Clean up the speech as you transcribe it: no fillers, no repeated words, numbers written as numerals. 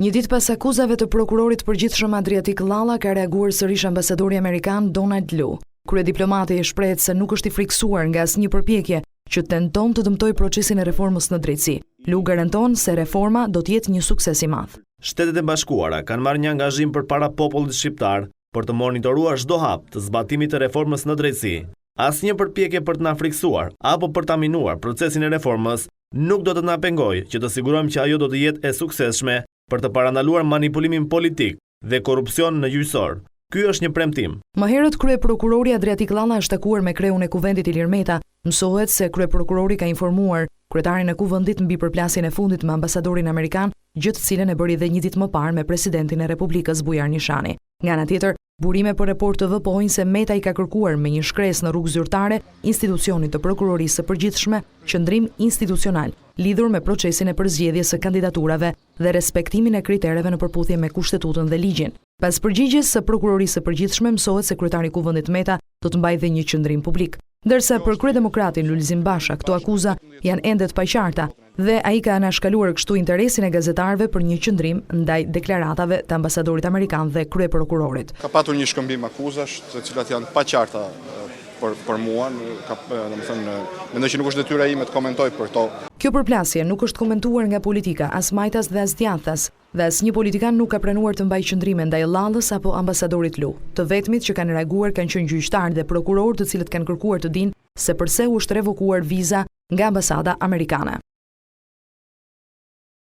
Një ditë pas akuzave të prokurorit përgjithshëm Adriatik Llalla, ka reaguar sërish ambasadori amerikan Donald Lu. Kryediplomati e shprehet se nuk është i friksuar nga asnjë përpjekje që tenton të dëmtojë procesin e reformës në drejtësi. Lu garanton se reforma do të jetë një sukses i madh. Shtetet e Bashkuara kanë marrë një angazhim përpara popullit shqiptar për të monitoruar çdo hap të zbatimit të reformës në drejtësi. Asnjë përpjekje për të na friksuar apo për ta minuar procesin e reformës nuk do të na pengojë që të sigurojmë që ajo do të jetë e suksesshme për të parandaluar manipulimin politik dhe korrupsion në gjyqësor. Ky është një premtim. Më herët kryeprokurori Adriatik Llalla është takuar me kreun e kuvendit Ilir Meta. Mësohet se kryeprokurori ka informuar kryetarin e kuvendit mbi përplasjen e fundit me ambasadorin amerikan, gjë të cilën e bëri edhe një ditë më parë me presidentin e Republikës Bujar Nishani. Nga ana tjetër, burime për Report TV pohojnë se Meta i ka kërkuar me një shkresë në rrugë zyrtare institucionit të prokurorisë së përgjithshme qëndrim institucional lidhur me procesin e përzgjedhjes së kandidaturave dhe respektimin e kritereve në përputhje me kushtetutën dhe ligjin. Pas përgjigjes së prokurorisë së përgjithshme, mësohet se kryetari i kuvendit Meta do të mbajë dhe një qendrim publik. Ndërsa për kryedemokratin Lulzim Basha, këto akuza janë ende të paqarta dhe ai ka anashkaluar kështu interesin e gazetarëve për një qendrim ndaj deklaratave të ambasadorit amerikan dhe kryeprokurorit. Ka patur një shkëmbim akuzash, të cilat janë paqarta për mua, mendoj që nuk është detyra ime të komentoj për to. Kjo përplasje nuk është komentuar nga politika, as majtas dhe as djathtas, dhe asnjë politikan nuk ka pranuar të mbajë qëndrime ndaj Llallës apo ambasadorit Lu. Të vetmit që kanë reaguar kanë qenë gjyqtarë dhe prokurorë, të cilët kanë kërkuar të dinë se pse u është revokuar viza nga ambasada amerikane.